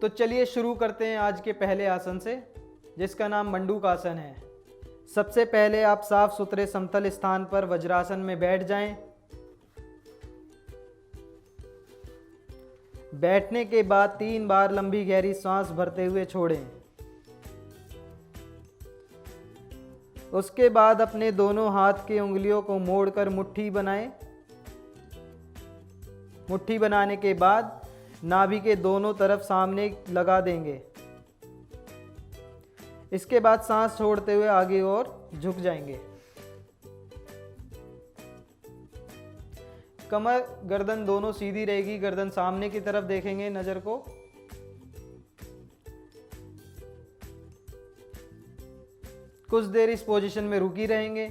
तो चलिए शुरू करते हैं आज के पहले आसन से, जिसका नाम मंडूकासन है। सबसे पहले आप साफ सुथरे समतल स्थान पर वज्रासन में बैठ जाएं। बैठने के बाद 3 बार लंबी गहरी सांस भरते हुए छोड़ें। उसके बाद अपने दोनों हाथ की उंगलियों को मोड़कर मुट्ठी बनाएं। मुट्ठी बनाने के बाद नाभि के दोनों तरफ सामने लगा देंगे। इसके बाद सांस छोड़ते हुए आगे और झुक जाएंगे। कमर गर्दन दोनों सीधी रहेगी, गर्दन सामने की तरफ देखेंगे नजर को। कुछ देर इस पोजीशन में रुकी रहेंगे,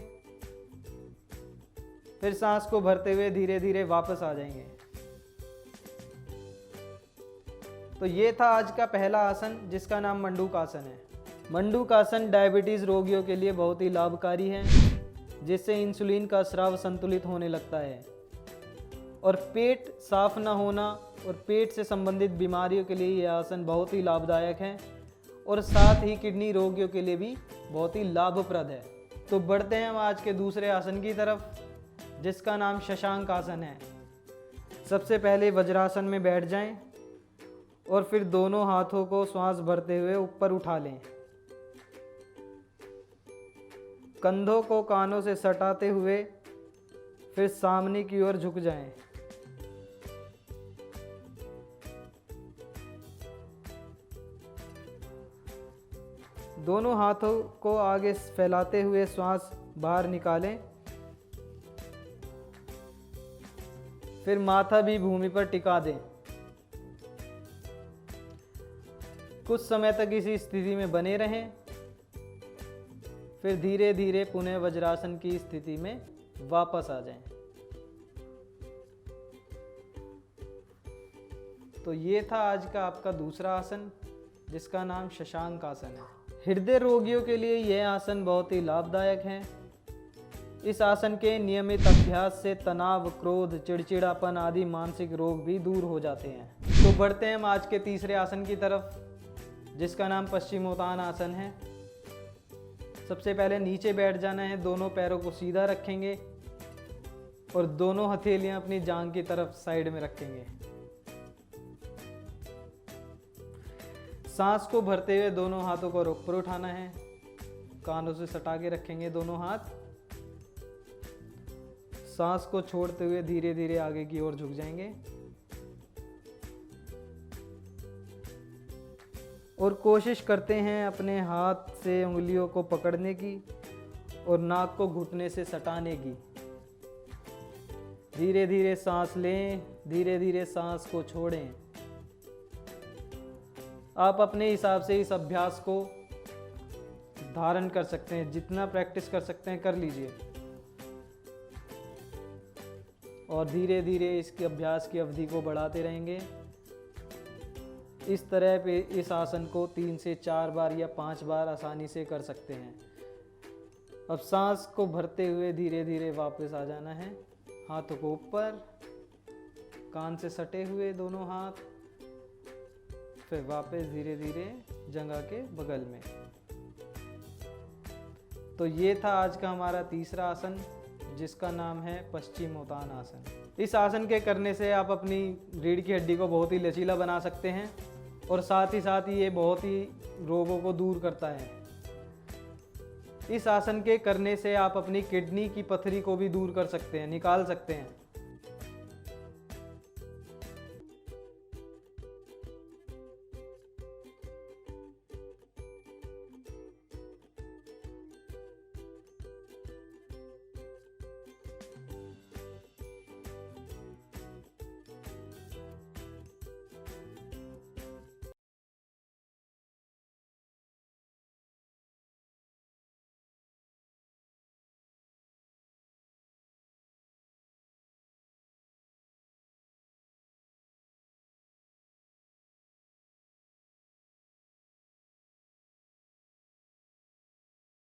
फिर सांस को भरते हुए धीरे धीरे वापस आ जाएंगे। तो ये था आज का पहला आसन, जिसका नाम मंडूकासन है। मंडूकासन डायबिटीज रोगियों के लिए बहुत ही लाभकारी है, जिससे इंसुलिन का स्राव संतुलित होने लगता है और पेट साफ न होना और पेट से संबंधित बीमारियों के लिए यह आसन बहुत ही लाभदायक है और साथ ही किडनी रोगियों के लिए भी बहुत ही लाभप्रद है। तो बढ़ते हैं हम आज के दूसरे आसन की तरफ, जिसका नाम शशांक आसन है। सबसे पहले वज्रासन में बैठ जाएं और फिर दोनों हाथों को श्वास भरते हुए ऊपर उठा लें। कंधों को कानों से सटाते हुए फिर सामने की ओर झुक जाएं। दोनों हाथों को आगे फैलाते हुए श्वास बाहर निकालें। फिर माथा भी भूमि पर टिका दें। कुछ समय तक इसी स्थिति में बने रहें, फिर धीरे धीरे पुनः वज्रासन की स्थिति में वापस आ जाएं। तो ये था आज का आपका दूसरा आसन, जिसका नाम शशांक आसन है। हृदय रोगियों के लिए यह आसन बहुत ही लाभदायक है। इस आसन के नियमित अभ्यास से तनाव, क्रोध, चिड़चिड़ापन आदि मानसिक रोग भी दूर हो जाते हैं। तो बढ़ते हैं हम आज के तीसरे आसन की तरफ, जिसका नाम पश्चिमोत्तान आसन है। सबसे पहले नीचे बैठ जाना है, दोनों पैरों को सीधा रखेंगे और दोनों हथेलियां अपनी जांघ की तरफ साइड में रखेंगे। सांस को भरते हुए दोनों हाथों को ऊपर उठाना है, कानों से सटा के रखेंगे दोनों हाथ। सांस को छोड़ते हुए धीरे धीरे आगे की ओर झुक जाएंगे और कोशिश करते हैं अपने हाथ से उंगलियों को पकड़ने की और नाक को घुटने से सटाने की। धीरे धीरे सांस लें, धीरे धीरे सांस को छोड़ें। आप अपने हिसाब से इस अभ्यास को धारण कर सकते हैं, जितना प्रैक्टिस कर सकते हैं कर लीजिए और धीरे धीरे इसके अभ्यास की अवधि को बढ़ाते रहेंगे। इस तरह पे इस आसन को 3 से 4 बार या 5 बार आसानी से कर सकते हैं। अब सांस को भरते हुए धीरे धीरे वापस आ जाना है, हाथों को ऊपर, कान से सटे हुए दोनों हाथ, फिर वापस धीरे धीरे जंघा के बगल में। तो ये था आज का हमारा तीसरा आसन, जिसका नाम है पश्चिमोत्तान आसन। इस आसन के करने से आप अपनी रीढ़ की हड्डी को बहुत ही लचीला बना सकते हैं और साथ ही ये बहुत ही रोगों को दूर करता है। इस आसन के करने से आप अपनी किडनी की पथरी को भी दूर कर सकते हैं, निकाल सकते हैं।